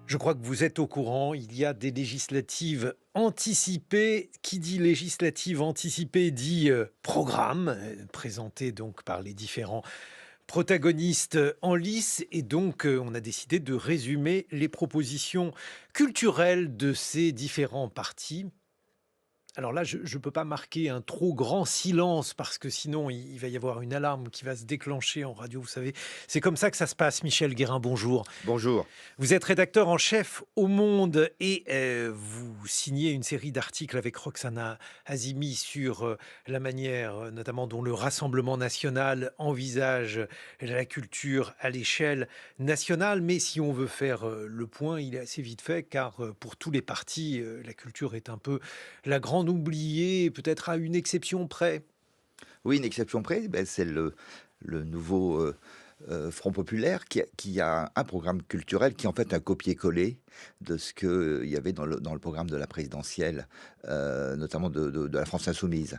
Je crois que vous êtes au courant, il y a des législatives anticipées. Qui dit législative anticipée dit programme, présenté donc par les différents protagonistes en lice. Et donc, on a décidé de résumer les propositions culturelles de ces différents partis. Alors là, je ne peux pas marquer un trop grand silence parce que sinon, il va y avoir une alarme qui va se déclencher en radio, vous savez. C'est comme ça que ça se passe. Michel Guérin, bonjour. Bonjour. Vous êtes rédacteur en chef au Monde et vous signez une série d'articles avec Roxana Azimi sur la manière notamment dont le Rassemblement national envisage la culture à l'échelle nationale. Mais si on veut faire le point, il est assez vite fait car pour tous les partis, la culture est un peu la grande oubliée, peut-être à une exception près. Oui, une exception près, c'est le nouveau Front populaire qui a un programme culturel qui est en fait un copier-coller de ce qu'il y avait dans le programme de la présidentielle, notamment de la France insoumise.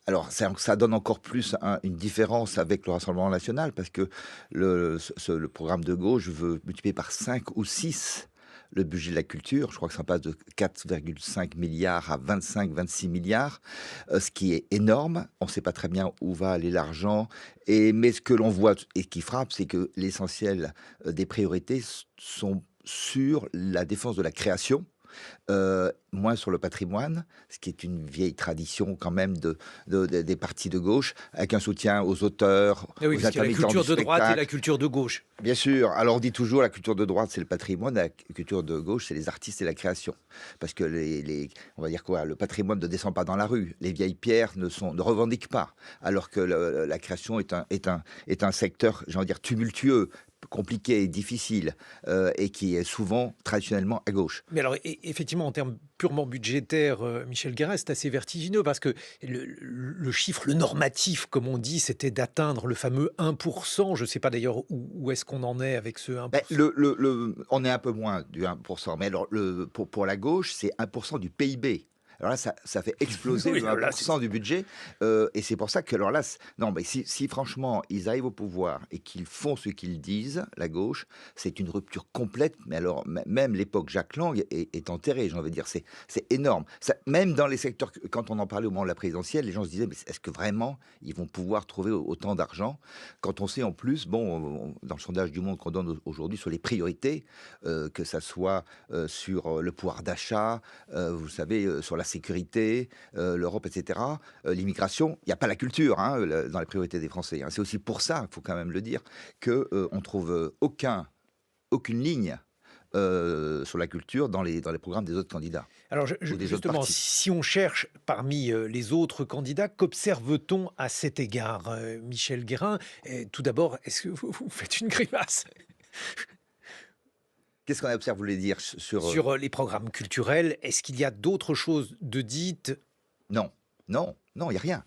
Alors, ça donne encore plus une différence avec le Rassemblement national, parce que le programme de gauche veut multiplier par 5 ou 6 le budget de la culture. Je crois que ça passe de 4,5 milliards à 25-26 milliards, ce qui est énorme. On ne sait pas très bien où va aller l'argent. Mais ce que l'on voit et qui frappe, c'est que l'essentiel des priorités sont sur la défense de la création, moins sur le patrimoine, ce qui est une vieille tradition quand même des partis de gauche, avec un soutien aux auteurs, Eh oui, aux parce qu'il y a la intermittents du culture de droite et la spectacle. culture de gauche. Bien sûr. Alors on dit toujours la culture de droite, c'est le patrimoine, la culture de gauche, c'est les artistes et la création. Parce que on va dire quoi, le patrimoine ne descend pas dans la rue, les vieilles pierres ne revendiquent pas, alors que la création est un secteur, j'ai envie de dire, tumultueux, compliqué et difficile, et qui est souvent traditionnellement à gauche. Mais alors, effectivement, en termes purement budgétaires, Michel Guérin, c'est assez vertigineux parce que le chiffre, le normatif, comme on dit, c'était d'atteindre le fameux 1%. Je ne sais pas d'ailleurs où est-ce qu'on en est avec ce Ben, 1%. on est un peu moins du 1%, mais alors pour la gauche, c'est 1% du PIB. Alors là, ça fait exploser Oui, le alors là, 1% du budget, et c'est pour ça que, alors là, non, mais si franchement, ils arrivent au pouvoir et qu'ils font ce qu'ils disent, la gauche, c'est une rupture complète, mais alors, même l'époque Jacques Lang est enterrée, j'ai envie de dire, c'est énorme. Même dans les secteurs, quand on en parlait au moment de la présidentielle, les gens se disaient, mais est-ce que vraiment, ils vont pouvoir trouver autant d'argent, quand on sait en plus, bon, dans le sondage du Monde qu'on donne aujourd'hui sur les priorités, que ça soit sur le pouvoir d'achat, vous savez, sur la sécurité, l'Europe, etc., l'immigration, il n'y a pas la culture, hein, dans les priorités des Français, hein. C'est aussi pour ça, il faut quand même le dire, qu'on trouve aucune ligne sur la culture dans les programmes des autres candidats Alors, ou des autres justement, partis. si on cherche parmi les autres candidats, qu'observe-t-on à cet égard, Michel Guérin? Tout d'abord, est-ce que vous faites une grimace Qu'est-ce qu'on observe, vous voulez dire, sur... sur les programmes culturels? Est-ce qu'il y a d'autres choses de dites? Non, non, non, il n'y a rien.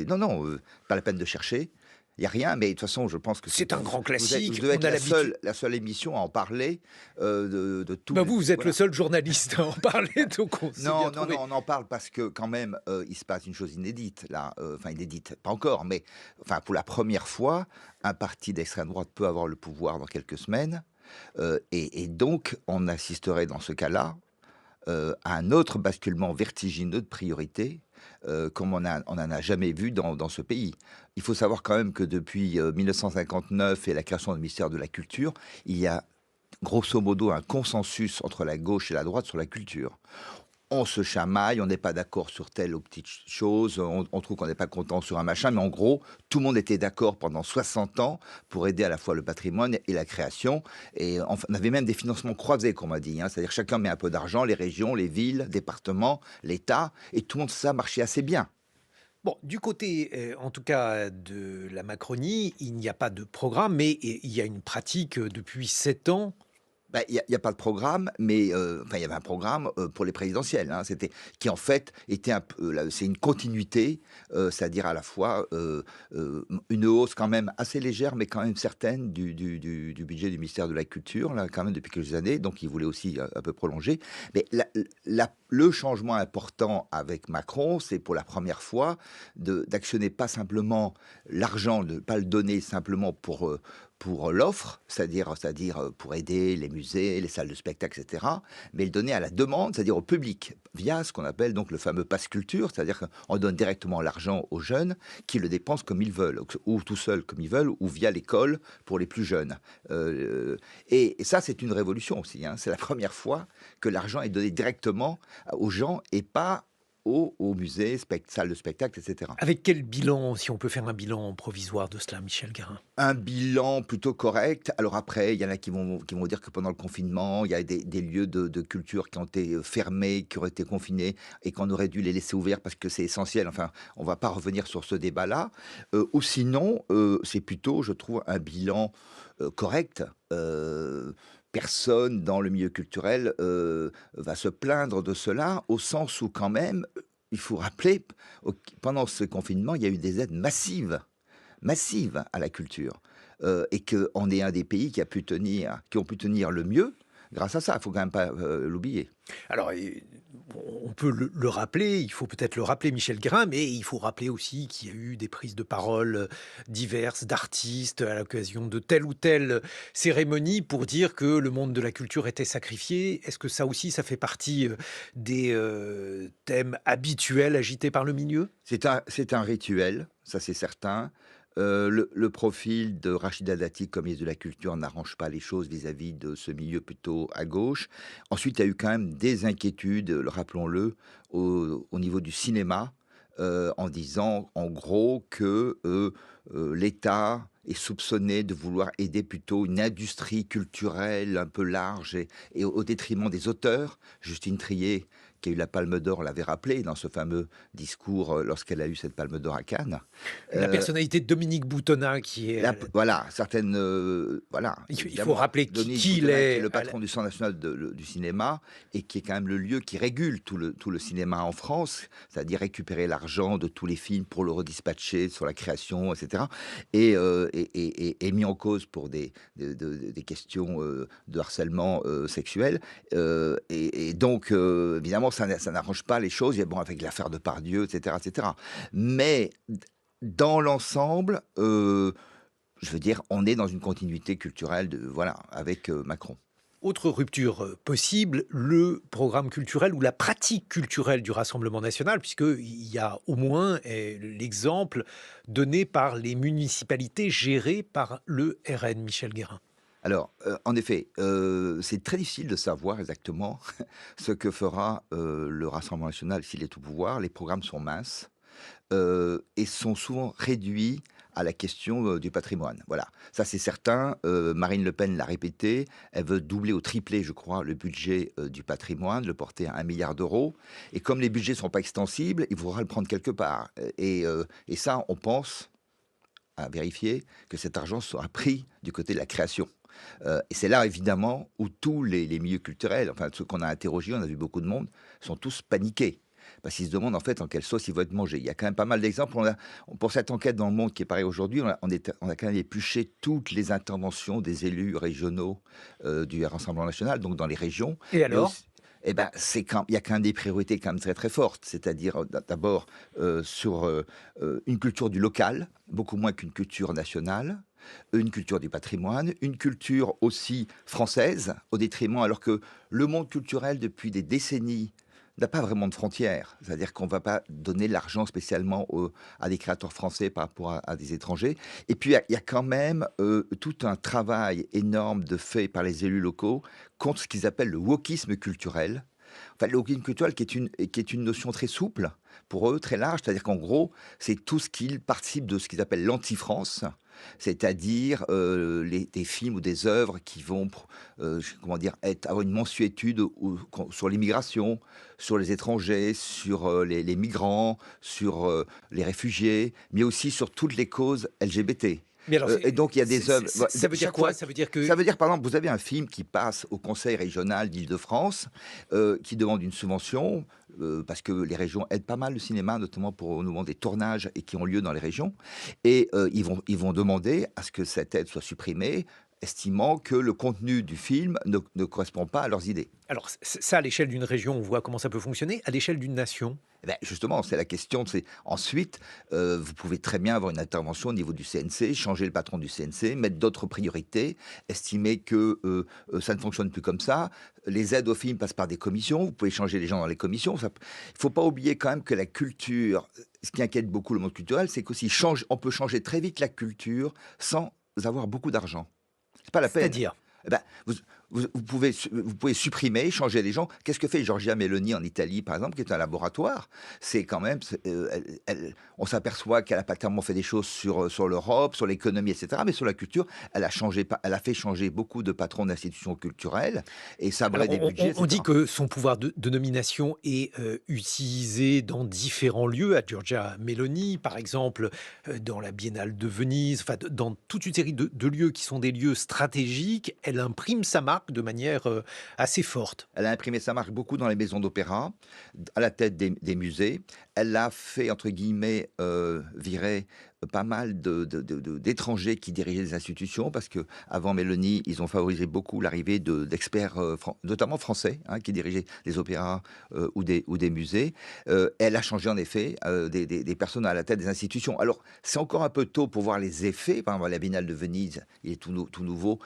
Non, non, pas la peine de chercher. Il n'y a rien, mais de toute façon, je pense que C'est un grand vous classique, devez on être a l'habitude. la seule émission à en parler, de tout. Bah, vous êtes le Voilà. seul journaliste à en parler, donc on s'est bien Non, non, non, trouvé. on en parle parce que quand même, il se passe une chose inédite là. Enfin, inédite, pas encore, mais enfin, pour la première fois, un parti d'extrême droite peut avoir le pouvoir dans quelques semaines, et donc on assisterait dans ce cas-là à un autre basculement vertigineux de priorité, comme on n'en a jamais vu dans ce pays. Il faut savoir quand même que depuis 1959 et la création du ministère de la Culture, il y a grosso modo un consensus entre la gauche et la droite sur la culture. On se chamaille, on n'est pas d'accord sur telle ou petite chose, on trouve qu'on n'est pas content sur un machin, mais en gros, tout le monde était d'accord pendant 60 ans pour aider à la fois le patrimoine et la création. Et on avait même des financements croisés, qu'on m'a dit, hein. C'est-à-dire chacun met un peu d'argent, les régions, les villes, départements, l'État, et tout le monde, ça marchait assez bien. Bon, du côté, en tout cas, de la Macronie, il n'y a pas de programme, mais il y a une pratique depuis 7 ans. Bah, il y a pas de programme, mais enfin, il y avait un programme, pour les présidentielles, hein. C'était qui en fait était un peu là, c'est une continuité, c'est-à-dire à la fois, une hausse quand même assez légère, mais quand même certaine du budget du ministère de la Culture, là, quand même depuis quelques années, donc il voulait aussi, un peu prolonger. Mais le changement important avec Macron, c'est pour la première fois d'actionner pas simplement l'argent, de pas le donner simplement pour l'offre, c'est-à-dire pour aider les musées, les salles de spectacle, etc., mais le donner à la demande, c'est-à-dire au public, via ce qu'on appelle donc le fameux pass culture, c'est-à-dire qu'on donne directement l'argent aux jeunes qui le dépensent comme ils veulent, ou tout seuls comme ils veulent, ou via l'école pour les plus jeunes. Et ça, c'est une révolution aussi, hein. C'est la première fois que l'argent est donné directement aux gens et pas aux musées, salles de spectacle, etc. Avec quel bilan, si on peut faire un bilan provisoire de cela, Michel Guérin? Un bilan plutôt correct. Alors après, il y en a qui vont dire que pendant le confinement, il y a des lieux de culture qui ont été fermés, qui auraient été confinés et qu'on aurait dû les laisser ouverts parce que c'est essentiel. Enfin, on ne va pas revenir sur ce débat-là. Ou sinon, c'est plutôt, je trouve, un bilan correct. Personne dans le milieu culturel va se plaindre de cela, au sens où quand même, il faut rappeler, pendant ce confinement, il y a eu des aides massive à la culture, et qu'on est un des pays qui ont pu tenir le mieux grâce à ça. Il faut quand même pas l'oublier. Alors, on peut le rappeler, il faut peut-être le rappeler, Michel Guérin, mais il faut rappeler aussi qu'il y a eu des prises de parole diverses d'artistes à l'occasion de telle ou telle cérémonie pour dire que le monde de la culture était sacrifié. Est-ce que ça aussi, ça fait partie des thèmes habituels agités par le milieu? C'est un rituel, ça c'est certain. Le profil de Rachida Dati comme ministre de la Culture n'arrange pas les choses vis-à-vis de ce milieu plutôt à gauche. Ensuite, il y a eu quand même des inquiétudes, rappelons-le, au niveau du cinéma, en disant en gros que l'État est soupçonné de vouloir aider plutôt une industrie culturelle un peu large et au détriment des auteurs. Justine Triet, qui a eu la Palme d'Or, l'avait rappelé dans ce fameux discours lorsqu'elle a eu cette Palme d'Or à Cannes. La Euh, personnalité de Dominique Boutonnat, qui est... voilà, certaines, voilà, Il faut évidemment, rappeler Dominique qui il Boutonnat, qui est est. le patron du Centre national du cinéma et qui est quand même le lieu qui régule tout le cinéma en France, c'est-à-dire récupérer l'argent de tous les films pour le redispatcher sur la création, etc. Et mis en cause pour des questions de harcèlement sexuel. Et donc, évidemment, ça n'arrange pas les choses. Il y a, bon, avec l'affaire de Pardieu, etc., etc. Mais dans l'ensemble, je veux dire, on est dans une continuité culturelle voilà, avec Macron. Autre rupture possible, le programme culturel ou la pratique culturelle du Rassemblement national, puisqu'il y a au moins l'exemple donné par les municipalités gérées par le RN, Michel Guérin. Alors, en effet, c'est très difficile de savoir exactement ce que fera le Rassemblement national s'il est au pouvoir. Les programmes sont minces. Et sont souvent réduits à la question du patrimoine. Voilà, ça c'est certain. Marine Le Pen l'a répété, elle veut doubler ou tripler, je crois, le budget du patrimoine, le porter à 1 milliard d'euros. Et comme les budgets ne sont pas extensibles, il faudra le prendre quelque part. Et ça, on pense, à vérifier, que cet argent sera pris du côté de la création. Et c'est là, évidemment, où tous les milieux culturels, enfin ceux qu'on a interrogés, on a vu beaucoup de monde, sont tous paniqués. Parce qu'ils se demandent en fait en quelle sauce ils vont être mangés. Il y a quand même pas mal d'exemples. Pour cette enquête dans Le Monde qui est pareil aujourd'hui, on a quand même épluché toutes les interventions des élus régionaux du Rassemblement national, donc dans les régions. Et alors? Eh ben, il y a quand même des priorités quand même très très fortes, c'est-à-dire d'abord sur une culture du local, beaucoup moins qu'une culture nationale, une culture du patrimoine, une culture aussi française, au détriment, alors que le monde culturel depuis des décennies n'a pas vraiment de frontières. C'est-à-dire qu'on ne va pas donner l'argent spécialement à des créateurs français par rapport à des étrangers. Et puis, il y a quand même tout un travail énorme de fait par les élus locaux contre ce qu'ils appellent le wokisme culturel. Enfin, le wokisme culturel qui est une notion très souple, pour eux, très large. C'est-à-dire qu'en gros, c'est tout ce qui participe de ce qu'ils appellent l'anti-France, c'est-à-dire des films ou des œuvres qui vont, comment dire, avoir une mensuétude sur l'immigration, sur les étrangers, sur les migrants, sur les réfugiés, mais aussi sur toutes les causes LGBT. Mais alors, Et donc, il y a des œuvres. ça veut dire quoi? Ça veut dire que... Ça veut dire, par exemple, vous avez un film qui passe au Conseil régional d'Île-de-France, qui demande une subvention, parce que les régions aident pas mal le cinéma, notamment pour au moment des tournages et qui ont lieu dans les régions. Et ils vont demander à ce que cette aide soit supprimée. estimant que le contenu du film ne correspond pas à leurs idées. Alors ça, à l'échelle d'une région, on voit comment ça peut fonctionner. À l'échelle d'une nation? Eh beh, justement, c'est la question, c'est ensuite, vous pouvez très bien avoir une intervention au niveau du CNC, changer le patron du CNC, mettre d'autres priorités, estimer que, ça ne fonctionne plus comme ça. Les aides aux films passent par des commissions, vous pouvez changer les gens dans les commissions. Il faut pas oublier quand même que la culture, ce qui inquiète beaucoup le monde culturel, c'est qu'aussi change on peut changer très vite la culture sans avoir beaucoup d'argent. C'est pas la peine. C'est-à-dire? Eh ben, vous pouvez supprimer, changer les gens. Qu'est-ce que fait Giorgia Meloni en Italie, par exemple, qui est un laboratoire? C'est quand même, on s'aperçoit qu'elle a pas tellement fait des choses sur l'Europe, sur l'économie, etc. Mais sur la culture, elle a fait changer beaucoup de patrons d'institutions culturelles et sabrer Alors des budgets, on dit etc. que son pouvoir de nomination est, utilisé dans différents lieux, à Giorgia Meloni, par exemple, dans la Biennale de Venise, enfin dans toute une série de lieux qui sont des lieux stratégiques. Elle imprime sa marque de manière, assez forte. Elle a imprimé sa marque beaucoup dans les maisons d'opéra, à la tête des musées. Elle a fait, entre guillemets, virer pas mal d'étrangers qui dirigeaient les institutions, parce que avant Mélanie, ils ont favorisé beaucoup l'arrivée d'experts, notamment français, hein, qui dirigeaient les opéras ou des musées. Elle a changé en effet des personnes à la tête des institutions. Alors, c'est encore un peu tôt pour voir les effets. Par exemple, la Biennale de Venise, il est tout nouveau.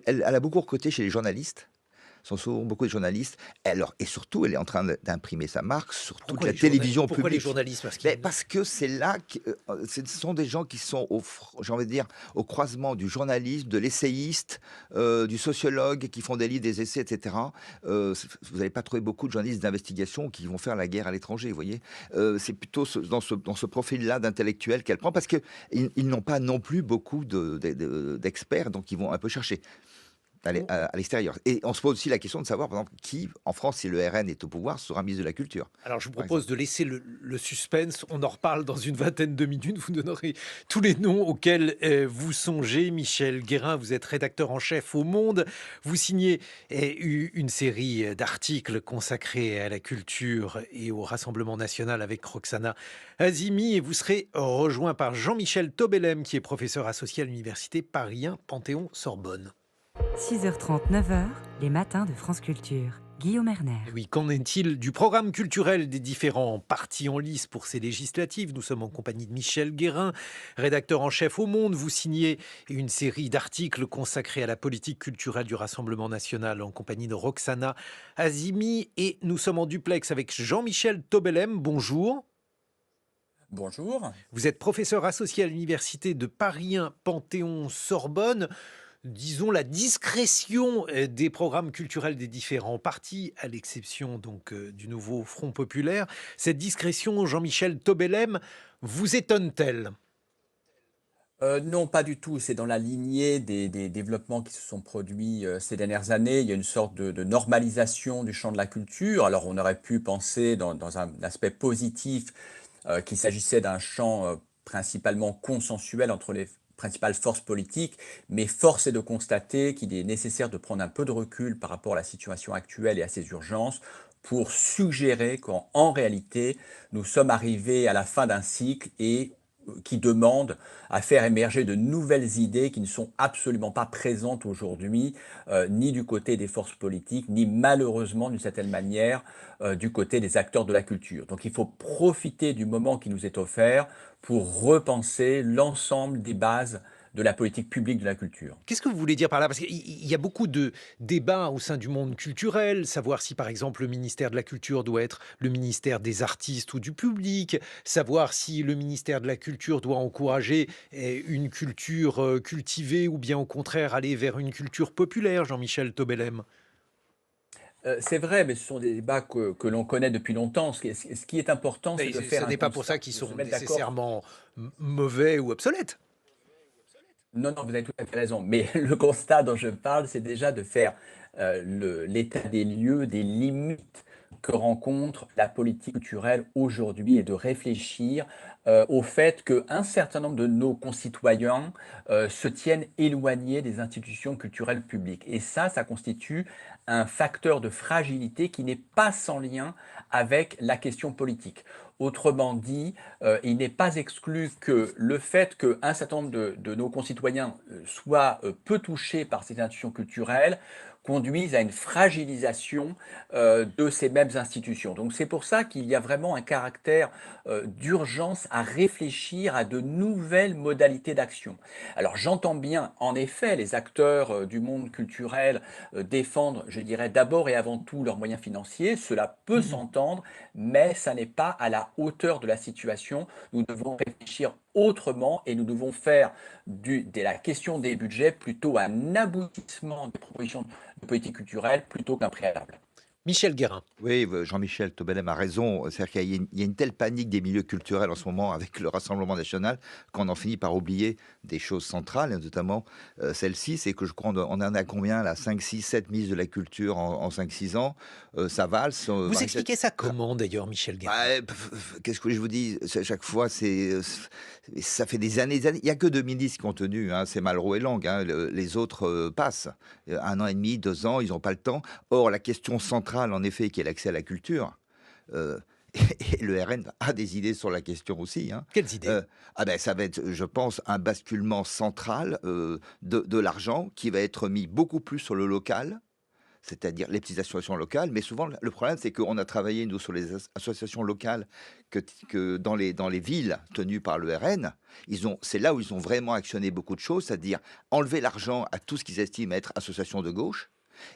Elle a beaucoup recruté chez les journalistes, sont souvent beaucoup de journalistes. Et surtout, elle est en train d'imprimer sa marque sur toute la télévision Pourquoi les publique. journalistes? Parce Mais qu'ils parce que c'est là que ce sont des gens qui sont j'ai envie de dire, au croisement du journaliste, de l'essayiste, du sociologue, qui font des livres, des essais, etc. Vous n'allez pas trouver beaucoup de journalistes d'investigation qui vont faire la guerre à l'étranger, vous voyez. C'est plutôt dans ce profil-là d'intellectuel qu'elle prend, parce qu'ils ils n'ont pas non plus beaucoup d'experts, donc ils vont un peu chercher à l'extérieur. Et on se pose aussi la question de savoir, par exemple, qui, en France, si le RN est au pouvoir, sera ministre de la Culture, Alors, je vous par propose exemple. de laisser le suspense. On en reparle dans une vingtaine de minutes. Vous donnerez tous les noms auxquels vous songez. Michel Guérin, vous êtes rédacteur en chef au Monde. Vous signez une série d'articles consacrés à la culture et au Rassemblement national avec Roxana Azimi. Et vous serez rejoint par Jean-Michel Tobelem, qui est professeur associé à l'Université Paris 1 Panthéon-Sorbonne. 6h30, 9h, les matins de France Culture. Guillaume Erner. Et oui, qu'en est-il du programme culturel des différents partis en lice pour ces législatives? Nous sommes en compagnie de Michel Guérin, rédacteur en chef au Monde. Vous signez une série d'articles consacrés à la politique culturelle du Rassemblement national en compagnie de Roxana Azimi. Et nous sommes en duplex avec Jean-Michel Tobelem. Bonjour. Bonjour. Vous êtes professeur associé à l'Université de Paris 1 Panthéon-Sorbonne. Disons, la discrétion des programmes culturels des différents partis, à l'exception donc du nouveau Front populaire. Cette discrétion, Jean-Michel Tobelem, vous étonne-t-elle? Non, pas du tout. C'est dans la lignée des développements qui se sont produits ces dernières années. Il y a une sorte de normalisation du champ de la culture. Alors, on aurait pu penser dans un aspect positif qu'il s'agissait d'un champ principalement consensuel entre les principales forces politiques, mais force est de constater qu'il est nécessaire de prendre un peu de recul par rapport à la situation actuelle et à ses urgences pour suggérer qu'en réalité, nous sommes arrivés à la fin d'un cycle et qui demande à faire émerger de nouvelles idées qui ne sont absolument pas présentes aujourd'hui, ni du côté des forces politiques, ni malheureusement d'une certaine manière du côté des acteurs de la culture. Donc il faut profiter du moment qui nous est offert pour repenser l'ensemble des bases de la politique publique de la culture. Qu'est-ce que vous voulez dire par là? Parce qu'il y a beaucoup de débats au sein du monde culturel, savoir si par exemple le ministère de la Culture doit être le ministère des artistes ou du public, savoir si le ministère de la Culture doit encourager une culture cultivée ou bien au contraire aller vers une culture populaire, Jean-Michel Tobelem. C'est vrai, mais ce sont des débats que l'on connaît depuis longtemps. Ce qui est important, c'est Et de ce faire un n'est pas pour ça constat, qu'ils de se sont mettre d'accord. nécessairement mauvais ou obsolètes. Non, non, vous avez tout à fait raison. Mais le constat dont je parle, c'est déjà de faire l'état des lieux, des limites que rencontre la politique culturelle aujourd'hui et de réfléchir au fait qu'un certain nombre de nos concitoyens se tiennent éloignés des institutions culturelles publiques. Et ça constitue un facteur de fragilité qui n'est pas sans lien avec la question politique. Autrement dit, il n'est pas exclu que le fait qu'un certain nombre de nos concitoyens, soient, peu touchés par ces institutions culturelles, conduise à une fragilisation, de ces mêmes institutions. Donc c'est pour ça qu'il y a vraiment un caractère, d'urgence à réfléchir à de nouvelles modalités d'action. Alors j'entends bien, en effet, les acteurs, du monde culturel, défendre, je dirais, d'abord et avant tout leurs moyens financiers. Cela peut Mmh. s'entendre, mais ça n'est pas à la hauteur de la situation. Nous devons réfléchir autrement et nous devons faire de la question des budgets plutôt un aboutissement des propositions de politique culturelle plutôt qu'un préalable. Michel Guérin. Oui, Jean-Michel Tobelem a raison. C'est-à-dire qu'il y a une telle panique des milieux culturels en ce moment avec le Rassemblement national qu'on en finit par oublier des choses centrales, et notamment celle-ci, c'est que je crois on en a combien là, 5, 6, 7 ministres de la culture en 5-6 ans. Ça valse. Vous expliquez ça comment d'ailleurs, Michel Guérin? Qu'est-ce que je vous dis? À chaque fois, ça fait des années, des années. Il n'y a que deux ministres qui ont tenu, hein, c'est Malraux et Lang, hein, les autres passent. 1 an et demi, 2 ans, ils n'ont pas le temps. Or, la question centrale, en effet, qui est l'accès à la culture, euh, et le RN a des idées sur la question aussi, hein. Quelles idées? Ça va être, je pense, un basculement central de l'argent qui va être mis beaucoup plus sur le local, c'est-à-dire les petites associations locales. Mais souvent, le problème, c'est qu'on a travaillé, nous, sur les associations locales que dans les villes tenues par le RN. C'est là où ils ont vraiment actionné beaucoup de choses, c'est-à-dire enlever l'argent à tout ce qu'ils estiment être associations de gauche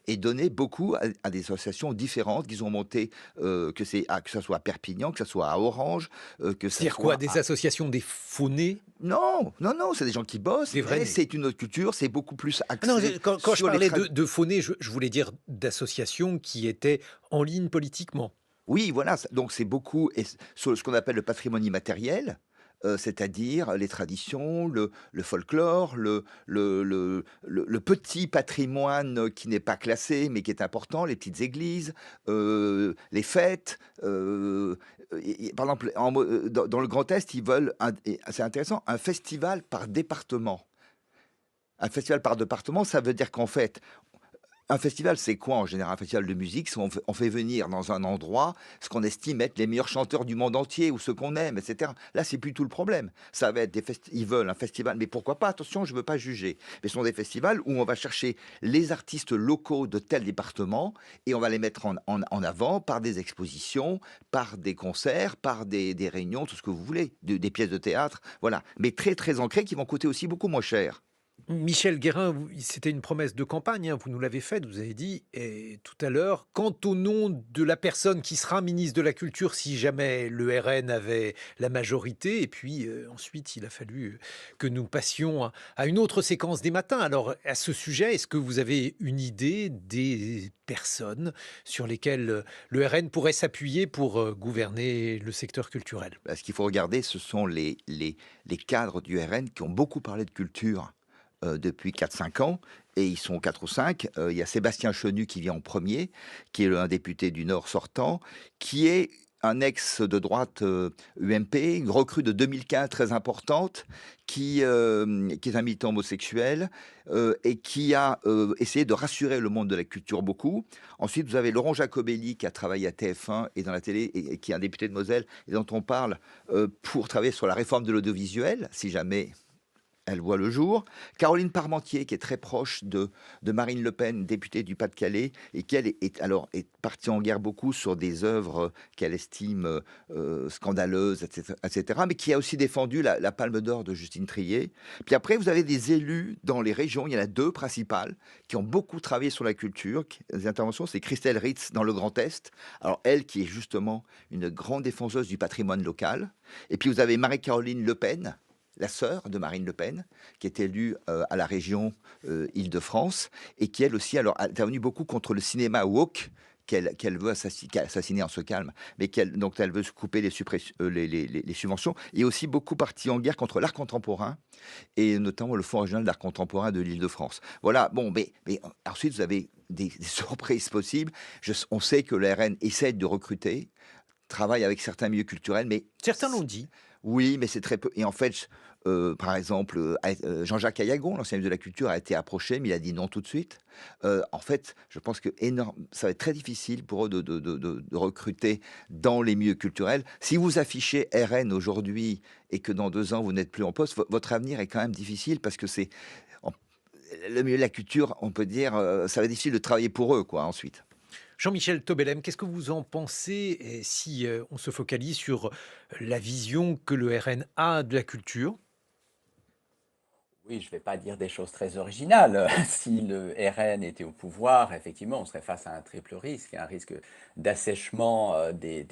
et donner beaucoup à des associations différentes qu'ils ont montées, que ça soit à Perpignan, que ça soit à Orange, que ça C'est-à-dire quoi? soit Des associations des faux-nés? non, non, non, c'est des gens qui bossent, Des vrais mais nés? c'est une autre culture, c'est beaucoup plus Ah non, axé quand je sur les parlais trad de faux-nés, je voulais dire d'associations qui étaient en ligne politiquement. oui, voilà, donc c'est beaucoup sur ce qu'on appelle le patrimoine immatériel, c'est-à-dire les traditions, le folklore, le petit patrimoine qui n'est pas classé, mais qui est important, les petites églises, les fêtes. Par exemple, dans le Grand Est, ils veulent, c'est intéressant, un festival par département. Un festival par département, ça veut dire qu'en fait, un festival, c'est quoi en général? Un festival de musique, c'est on fait venir dans un endroit ce qu'on estime être les meilleurs chanteurs du monde entier ou ceux qu'on aime, etc. Là, c'est plus tout le problème. Ça va être ils veulent un festival, mais pourquoi pas? Attention, je ne veux pas juger. Mais ce sont des festivals où on va chercher les artistes locaux de tel département et on va les mettre en avant par des expositions, par des concerts, par des réunions, tout ce que vous voulez, des pièces de théâtre, voilà. Mais très très ancrées qui vont coûter aussi beaucoup moins cher. Michel Guérin, c'était une promesse de campagne, hein, vous nous l'avez faite, vous avez dit tout à l'heure, quant au nom de la personne qui sera ministre de la Culture si jamais le RN avait la majorité, et puis ensuite il a fallu que nous passions à une autre séquence des matins. Alors à ce sujet, est-ce que vous avez une idée des personnes sur lesquelles le RN pourrait s'appuyer pour gouverner le secteur culturel? Ce qu'il faut regarder, ce sont les cadres du RN qui ont beaucoup parlé de culture depuis 4-5 ans, et ils sont 4 ou 5. Il y a Sébastien Chenu qui vient en premier, qui est un député du Nord sortant, qui est un ex de droite UMP, une recrue de 2015 très importante, qui est un militant homosexuel et qui a essayé de rassurer le monde de la culture beaucoup. Ensuite, vous avez Laurent Jacobelli qui a travaillé à TF1 et dans la télé, et qui est un député de Moselle, et dont on parle pour travailler sur la réforme de l'audiovisuel, si jamais elle voit le jour. Caroline Parmentier, qui est très proche de Marine Le Pen, députée du Pas-de-Calais, et qui, elle, est partie en guerre beaucoup sur des œuvres qu'elle estime scandaleuses, etc., etc., mais qui a aussi défendu la Palme d'Or de Justine Triet. Puis après, vous avez des élus dans les régions, il y en a 2 principales, qui ont beaucoup travaillé sur la culture. Les interventions, c'est Christelle Ritz dans le Grand Est. Alors, elle, qui est justement une grande défenseuse du patrimoine local. Et puis, vous avez Marie-Caroline Le Pen, la sœur de Marine Le Pen, qui est élue à la région Île-de-France, et qui, elle aussi, alors, a intervenu beaucoup contre le cinéma woke, qu'elle veut assassiner en ce calme, mais donc elle veut se couper les subventions, et aussi beaucoup partie en guerre contre l'art contemporain, et notamment le Fonds régional d'art contemporain de l'Île-de-France. Voilà, bon, mais ensuite, vous avez des surprises possibles. On sait que le RN essaie de recruter, travaille avec certains milieux culturels, mais Certains l'ont dit. oui, mais c'est très peu. Et en fait, Par exemple, Jean-Jacques Ayagon, l'ancien ministre de la Culture, a été approché, mais il a dit non tout de suite. En fait, je pense que ça va être très difficile pour eux de recruter dans les milieux culturels. Si vous affichez RN aujourd'hui et que dans 2 ans, vous n'êtes plus en poste, votre avenir est quand même difficile parce que c'est en le milieu de la culture, on peut dire, ça va être difficile de travailler pour eux, quoi, ensuite. Jean-Michel Tobelem, qu'est-ce que vous en pensez si on se focalise sur la vision que le RN a de la culture? Oui, je ne vais pas dire des choses très originales. Si le RN était au pouvoir, effectivement, on serait face à un triple risque, un risque d'assèchement des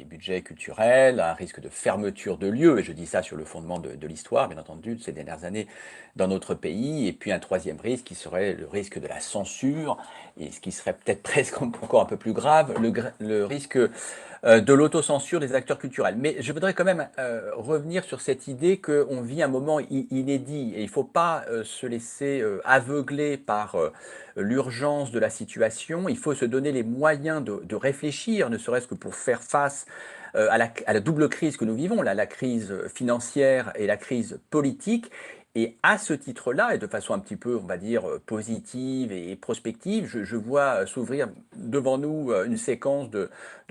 budgets culturels, un risque de fermeture de lieux, et je dis ça sur le fondement de l'histoire, bien entendu, de ces dernières années dans notre pays, et puis un troisième risque qui serait le risque de la censure, et ce qui serait peut-être presque encore un peu plus grave, le risque de l'autocensure des acteurs culturels. Mais je voudrais quand même revenir sur cette idée qu'on vit un moment inédit et il ne faut pas se laisser aveugler par l'urgence de la situation. Il faut se donner les moyens de réfléchir, ne serait-ce que pour faire face à la double crise que nous vivons, la crise financière et la crise politique. Et à ce titre-là, et de façon un petit peu, on va dire, positive et prospective, je vois s'ouvrir devant nous une séquence de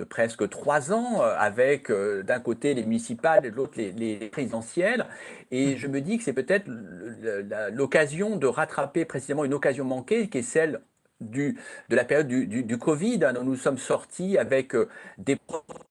presque 3 ans, avec d'un côté les municipales et de l'autre les présidentielles. Et je Mmh. me dis que c'est peut-être l'occasion de rattraper précisément une occasion manquée, qui est celle de la période du Covid, hein, dont nous sommes sortis avec des promesses, hein,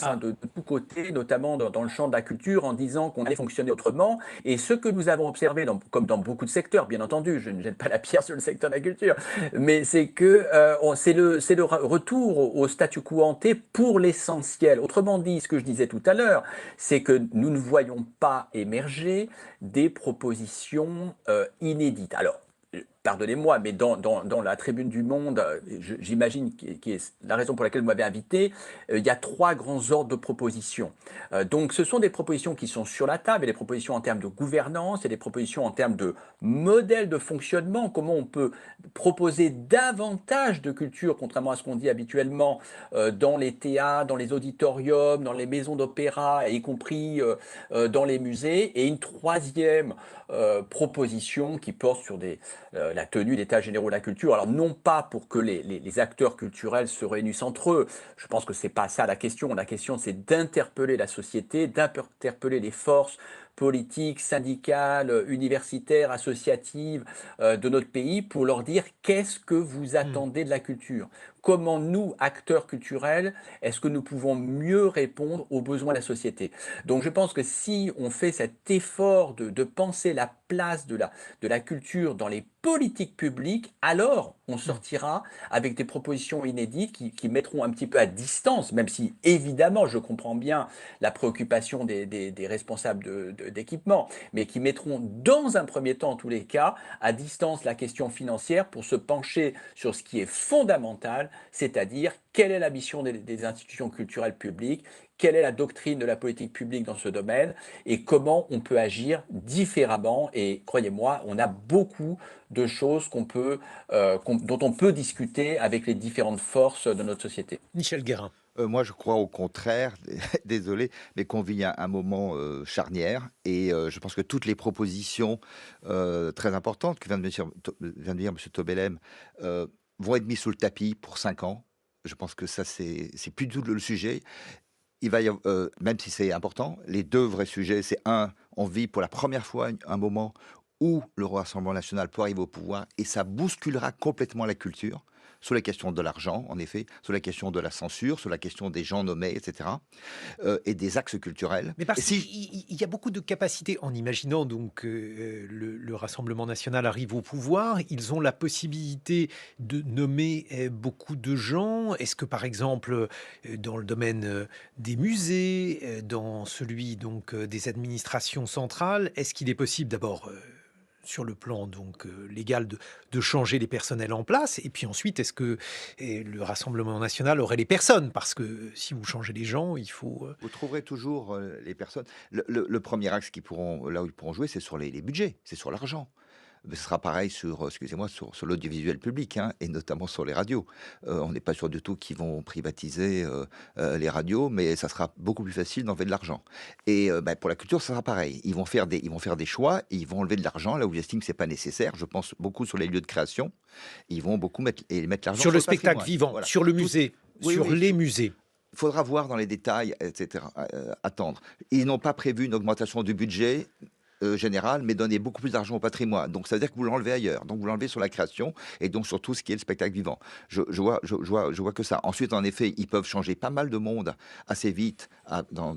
Ah, de tous côtés, notamment dans le champ de la culture, en disant qu'on allait fonctionner autrement. Et ce que nous avons observé, comme dans beaucoup de secteurs, bien entendu, je ne jette pas la pierre sur le secteur de la culture, mais c'est que c'est le retour au statu quo ante pour l'essentiel. Autrement dit, ce que je disais tout à l'heure, c'est que nous ne voyons pas émerger des propositions inédites. Alors, pardonnez-moi, mais dans la Tribune du Monde, j'imagine qui est la raison pour laquelle vous m'avez invité, il y a 3 grands ordres de propositions. Donc ce sont des propositions qui sont sur la table, et des propositions en termes de gouvernance, et des propositions en termes de modèle de fonctionnement, comment on peut proposer davantage de culture, contrairement à ce qu'on dit habituellement, dans les théâtres, dans les auditoriums, dans les maisons d'opéra, y compris dans les musées. Et une troisième proposition qui porte sur la tenue d'états généraux de la culture. Alors non pas pour que les acteurs culturels se réunissent entre eux, je pense que c'est pas ça la question. La question, c'est d'interpeller la société, d'interpeller les forces politiques, syndicales, universitaires, associatives de notre pays, pour leur dire qu'est-ce que vous mmh. attendez de la culture. Comment nous, acteurs culturels, est-ce que nous pouvons mieux répondre aux besoins de la société? Donc je pense que si on fait cet effort de penser la place de la culture dans les politiques publiques, alors on Mmh. sortira avec des propositions inédites qui mettront un petit peu à distance, même si évidemment je comprends bien la préoccupation des responsables d'équipement, mais qui mettront dans un premier temps, en tous les cas, à distance la question financière pour se pencher sur ce qui est fondamental, c'est-à-dire quelle est la mission des institutions culturelles publiques, quelle est la doctrine de la politique publique dans ce domaine, et comment on peut agir différemment. Et croyez-moi, on a beaucoup de choses dont on peut discuter avec les différentes forces de notre société. Michel Guérin. Moi, je crois au contraire, désolé, mais qu'on vit un moment charnière et je pense que toutes les propositions très importantes que vient de dire M. Tobelem vont être mises sous le tapis pour 5 ans. Je pense que ça, c'est plus du tout le sujet. Il va y avoir, même si c'est important, les 2 vrais sujets, c'est un, on vit pour la première fois un moment où le Rassemblement national peut arriver au pouvoir et ça bousculera complètement la culture, sur la question de l'argent, en effet, sur la question de la censure, sur la question des gens nommés, et cetera, et des axes culturels. Mais Et parce qu'il si il y a beaucoup de capacités en imaginant donc le Rassemblement national arrive au pouvoir, ils ont la possibilité de nommer beaucoup de gens. Est-ce que par exemple dans le domaine des musées, dans celui donc des administrations centrales, est-ce qu'il est possible d'abord sur le plan donc légal de changer les personnels en place et puis ensuite est-ce que le Rassemblement national aurait les personnes parce que si vous changez les gens il faut vous trouverez toujours les personnes, le 1er axe là où ils pourront jouer, c'est sur les budgets, c'est sur l'argent. ce sera pareil sur, excusez-moi, sur l'audiovisuel public, hein, et notamment sur les radios. On n'est pas sûr du tout qu'ils vont privatiser les radios, mais ça sera beaucoup plus facile d'enlever de l'argent. Et pour la culture, ça sera pareil. Ils vont faire des choix, et ils vont enlever de l'argent là où ils estiment que c'est pas nécessaire. Je pense beaucoup sur les lieux de création. Ils vont beaucoup mettre l'argent Sur sur le le spectacle patrimoine. vivant, Voilà. sur le Tout- musée, oui, sur oui, les musées. il faudra voir dans les détails, etc., attendre. Ils n'ont pas prévu une augmentation du budget général, mais donner beaucoup plus d'argent au patrimoine. Donc, ça veut dire que vous l'enlevez ailleurs. Donc, vous l'enlevez sur la création et donc sur tout ce qui est le spectacle vivant. Je vois que ça. Ensuite, en effet, ils peuvent changer pas mal de monde assez vite dans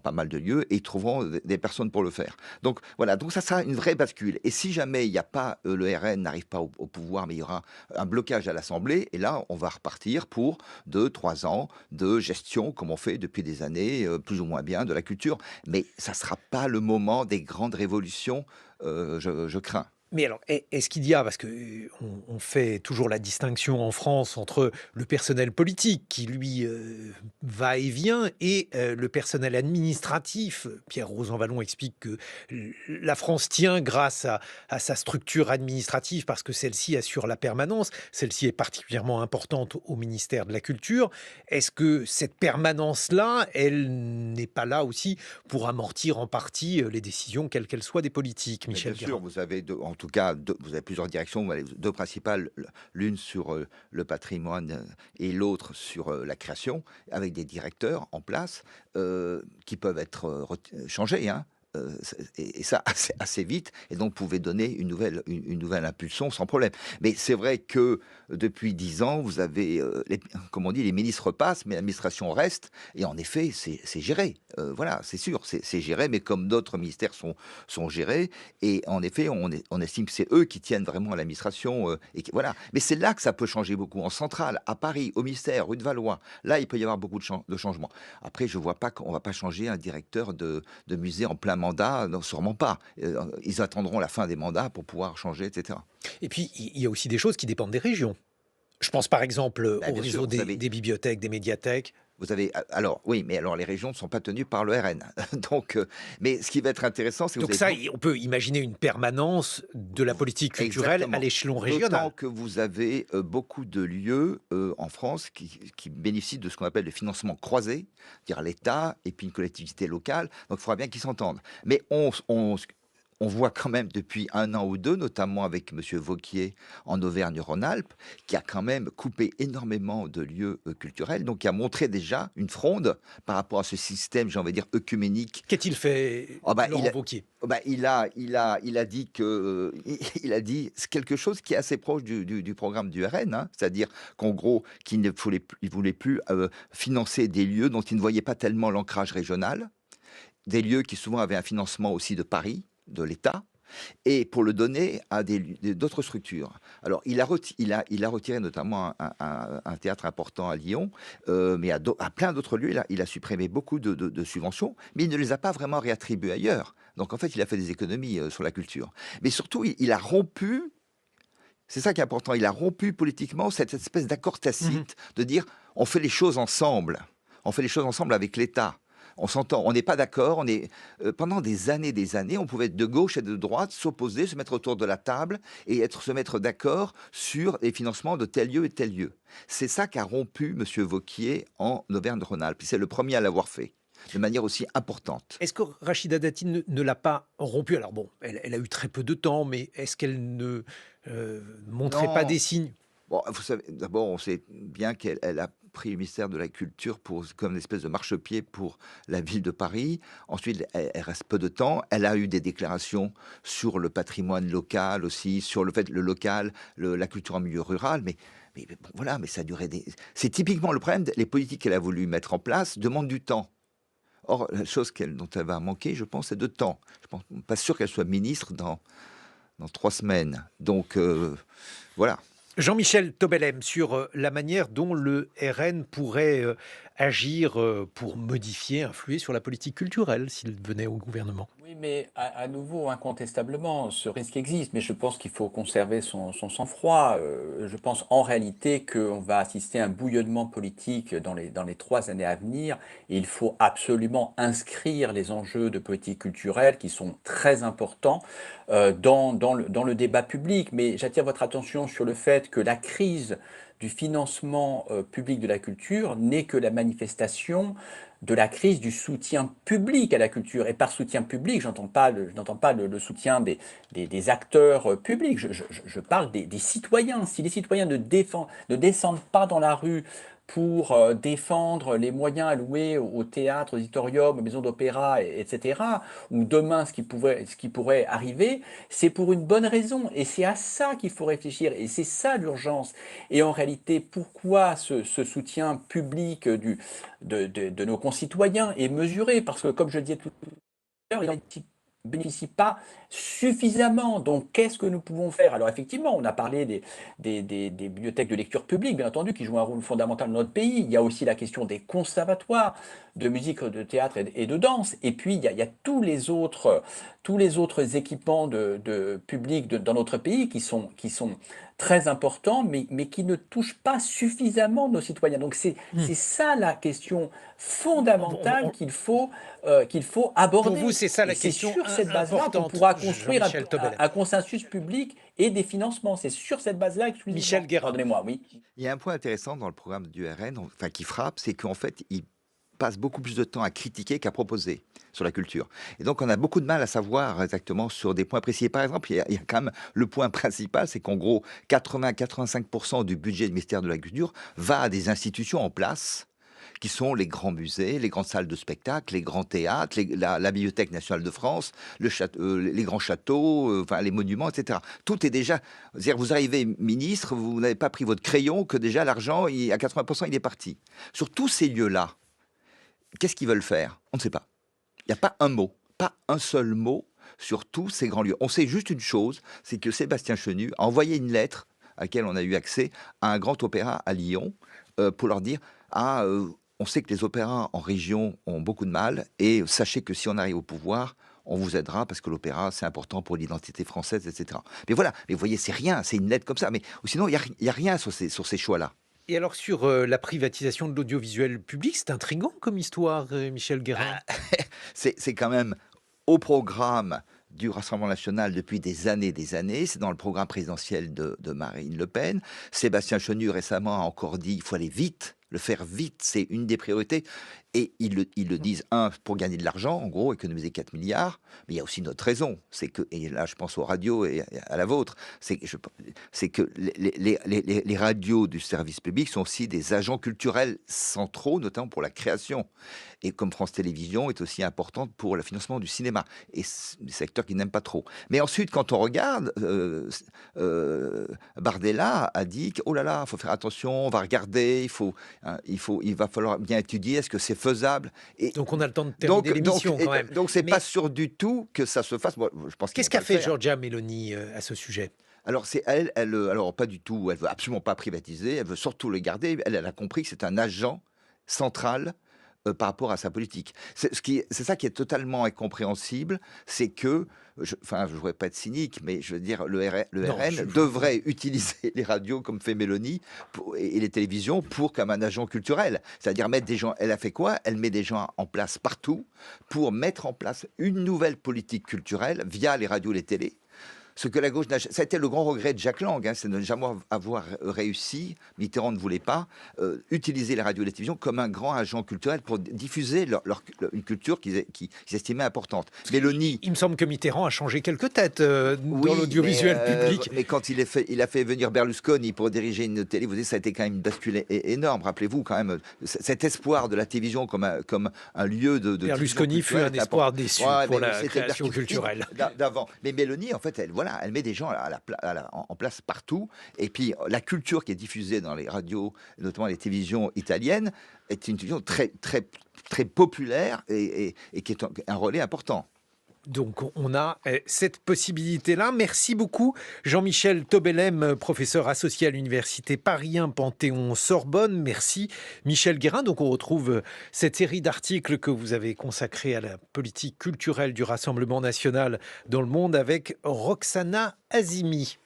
pas mal de lieux et ils trouveront des personnes pour le faire. Donc, voilà. Donc, ça sera une vraie bascule. Et si jamais il n'y a pas, le RN n'arrive pas au pouvoir, mais il y aura un blocage à l'Assemblée, et là, on va repartir pour 2, 3 ans de gestion, comme on fait depuis des années, plus ou moins bien, de la culture. Mais ça ne sera pas le moment des grandes révolutions, je crains. Mais alors, est-ce qu'il y a, parce que on fait toujours la distinction en France entre le personnel politique qui, lui, va et vient, et le personnel administratif. Pierre Rosanvallon explique que la France tient grâce à sa structure administrative parce que celle-ci assure la permanence. Celle-ci est particulièrement importante au ministère de la Culture. Est-ce que cette permanence-là, elle n'est pas là aussi pour amortir en partie les décisions, quelles qu'elles soient, des politiques, Mais Michel bien sûr, Guérin? vous avez en tout cas, vous avez plusieurs directions, vous avez deux principales, l'une sur le patrimoine et l'autre sur la création, avec des directeurs en place qui peuvent être changés, hein. Et ça assez vite, et donc pouvez donner une nouvelle impulsion sans problème. Mais c'est vrai que depuis 10 ans, vous avez, comme on dit, les ministres repassent, mais l'administration reste, et en effet, c'est géré. Voilà, c'est sûr, c'est géré, mais comme d'autres ministères sont gérés, et en effet, on estime que c'est eux qui tiennent vraiment à l'administration, voilà. Mais c'est là que ça peut changer beaucoup. En centrale, à Paris, au ministère, rue de Valois, là, il peut y avoir beaucoup de changements. Après, je vois pas qu'on va pas changer un directeur de musée en plein mandat, non, sûrement pas. Ils attendront la fin des mandats pour pouvoir changer, etc. Et puis, il y a aussi des choses qui dépendent des régions. Je pense par exemple Ben, au bien sûr, réseau des bibliothèques, des médiathèques. vous avez, alors oui, mais alors les régions ne sont pas tenues par le RN. Donc, mais ce qui va être intéressant, c'est que Donc vous ça, avez on peut imaginer une permanence de la politique culturelle à exactement. l'échelon D'autant régional. que vous avez beaucoup de lieux en France qui bénéficient de ce qu'on appelle le financement croisé, c'est-à-dire l'État et puis une collectivité locale. Donc, il faudra bien qu'ils s'entendent. Mais on voit quand même depuis 1 an ou 2, notamment avec Monsieur Vauquier en Auvergne-Rhône-Alpes, qui a quand même coupé énormément de lieux culturels, donc qui a montré déjà une fronde par rapport à ce système, j'ai envie de dire, œcuménique. Qu'est-il fait, Ah bah, Laurent Wauquiez? il a dit que, il a dit quelque chose qui est assez proche du programme du RN, hein, c'est-à-dire qu'en gros, il voulait plus financer des lieux dont il ne voyait pas tellement l'ancrage régional, des lieux qui souvent avaient un financement aussi de Paris, de l'État, et pour le donner à d'autres structures. Alors, il a retiré notamment un théâtre important à Lyon, mais à plein d'autres lieux, il a supprimé beaucoup de subventions, mais il ne les a pas vraiment réattribuées ailleurs. Donc, en fait, il a fait des économies sur la culture. Mais surtout, il a rompu, c'est ça qui est important, il a rompu politiquement cette espèce d'accord Mhm. tacite de dire on fait les choses ensemble. On fait les choses ensemble avec l'État. On s'entend, on n'est pas d'accord. Pendant des années, on pouvait être de gauche et de droite s'opposer, se mettre autour de la table et se mettre d'accord sur les financements de tel lieu et tel lieu. C'est ça qu'a rompu Monsieur Vauquier en Auvergne-Rhône-Alpes. C'est le premier à l'avoir fait de manière aussi importante. Est-ce que Rachida Dati ne l'a pas rompu? Alors bon, elle a eu très peu de temps, mais est-ce qu'elle ne montrait pas Non. des signes? Bon, vous savez, d'abord, on sait bien qu'elle a pris le ministère de la Culture comme une espèce de marchepied pour la ville de Paris. Ensuite, elle reste peu de temps. Elle a eu des déclarations sur le patrimoine local aussi, sur le fait le local, la culture en milieu rural. Mais bon, voilà, mais ça a duré des. C'est typiquement le problème. Les politiques qu'elle a voulu mettre en place demandent du temps. Or, la chose dont elle va manquer, je pense, c'est de temps. Je ne suis pas sûr qu'elle soit ministre dans 3 semaines. Donc, voilà. Jean-Michel Tobelem, sur la manière dont le RN pourrait agir pour modifier, influer sur la politique culturelle s'il venait au gouvernement. Oui, mais à nouveau, incontestablement, ce risque existe, mais je pense qu'il faut conserver son sang-froid. Je pense en réalité qu'on va assister à un bouillonnement politique dans les 3 années à venir, et il faut absolument inscrire les enjeux de politique culturelle qui sont très importants dans le débat public. Mais j'attire votre attention sur le fait que la crise du financement public de la culture n'est que la manifestation de la crise du soutien public à la culture. Et par soutien public, je n'entends pas le soutien des acteurs publics, je parle des citoyens. Si les citoyens ne descendent pas dans la rue pour défendre les moyens alloués au théâtre, aux auditoriums, aux maisons d'opéra, etc., ou demain ce qui pourrait arriver, c'est pour une bonne raison. Et c'est à ça qu'il faut réfléchir, et c'est ça l'urgence. Et en réalité, pourquoi ce soutien public de nos concitoyens est mesuré? Parce que, comme je le disais tout à l'heure, il bénéficie pas suffisamment. Donc, qu'est-ce que nous pouvons faire? Alors, effectivement, on a parlé des bibliothèques de lecture publique, bien entendu, qui jouent un rôle fondamental dans notre pays. Il y a aussi la question des conservatoires de musique, de théâtre et de danse. Et puis, il y a tous les autres équipements de publics dans notre pays qui sont très importants, mais qui ne touchent pas suffisamment nos citoyens. Donc, c'est ça la question fondamentale qu'il faut aborder. Pour vous, c'est ça la Et c'est question sur cette base-là qu'on importante, pourra construire Jean-Michel Tobel. un consensus public et des financements. C'est sur cette base-là exclusivement. Michel Guérin. Pardonnez-moi, oui. Il y a un point intéressant dans le programme du RN, enfin qui frappe, c'est qu'en fait, il passe beaucoup plus de temps à critiquer qu'à proposer sur la culture. Et donc, on a beaucoup de mal à savoir exactement sur des points précis. Et par exemple, il y a quand même le point principal, c'est qu'en gros, 80-85% du budget du ministère de la Culture va à des institutions en place qui sont les grands musées, les grandes salles de spectacle, les grands théâtres, la Bibliothèque nationale de France, les grands châteaux, enfin, les monuments, etc. Tout est déjà... C'est-à-dire, vous arrivez ministre, vous n'avez pas pris votre crayon, que déjà l'argent, à 80%, il est parti. Sur tous ces lieux-là, qu'est-ce qu'ils veulent faire? On ne sait pas. Il n'y a pas un mot, pas un seul mot sur tous ces grands lieux. On sait juste une chose, c'est que Sébastien Chenu a envoyé une lettre à laquelle on a eu accès à un grand opéra à Lyon pour leur dire on sait que les opéras en région ont beaucoup de mal et sachez que si on arrive au pouvoir, on vous aidera parce que l'opéra, c'est important pour l'identité française, etc. Mais voilà, mais vous voyez, c'est rien, c'est une lettre comme ça. Mais sinon, il n'y a rien sur ces choix-là. Et alors sur la privatisation de l'audiovisuel public, c'est intriguant comme histoire, Michel Guérin. C'est quand même au programme du Rassemblement national depuis des années. C'est dans le programme présidentiel de Marine Le Pen. Sébastien Chenu récemment a encore dit il faut aller vite. Le faire vite, c'est une des priorités. Et ils le disent, pour gagner de l'argent, en gros, économiser 4 milliards. Mais il y a aussi une autre raison. C'est que, et là, je pense aux radios et à la vôtre, c'est que les radios du service public sont aussi des agents culturels centraux, notamment pour la création. Et comme France Télévisions est aussi importante pour le financement du cinéma. Et c'est des secteurs qui n'aiment pas trop. Mais ensuite, quand on regarde, Bardella a dit oh là là, il faut faire attention, on va regarder, il va falloir bien étudier, est-ce que c'est faisable? Et donc on a le temps de terminer l'émission quand même. Donc c'est pas sûr du tout que ça se fasse. Moi, je pense qu'est-ce qu'a fait Giorgia Meloni à ce sujet? Alors c'est alors pas du tout, elle veut absolument pas privatiser, elle veut surtout le garder. Elle a compris que c'est un agent central par rapport à sa politique. C'est ça qui est totalement incompréhensible, c'est que, je ne voudrais pas être cynique, mais je veux dire, le RN devrait utiliser les radios comme fait Mélanie et les télévisions comme un agent culturel. C'est-à-dire mettre des gens, elle a fait quoi? Elle met des gens en place partout pour mettre en place une nouvelle politique culturelle via les radios et les télés. Ce que la gauche n'a... Ça a été le grand regret de Jacques Lang, c'est de ne jamais avoir réussi, Mitterrand ne voulait pas, utiliser les radios et les télévisions comme un grand agent culturel pour diffuser une culture qu'ils estimaient importante. Mélanie... Il me semble que Mitterrand a changé quelques têtes dans l'audiovisuel public. Mais quand il a fait venir Berlusconi pour diriger une télé, vous savez, ça a été quand même une bascule énorme. Rappelez-vous quand même, cet espoir de la télévision comme un lieu de Berlusconi fut un espoir déçu pour la création culturelle. D'avant. Mais Mélanie, en fait, elle met des gens en place partout. Et puis, la culture qui est diffusée dans les radios, notamment les télévisions italiennes, est une télévision très, très, très populaire et qui est un relais important. Donc on a cette possibilité-là. Merci beaucoup Jean-Michel Tobelem, professeur associé à l'université Paris 1 Panthéon-Sorbonne. Merci Michel Guérin. Donc on retrouve cette série d'articles que vous avez consacrés à la politique culturelle du Rassemblement national dans le monde avec Roxana Azimi.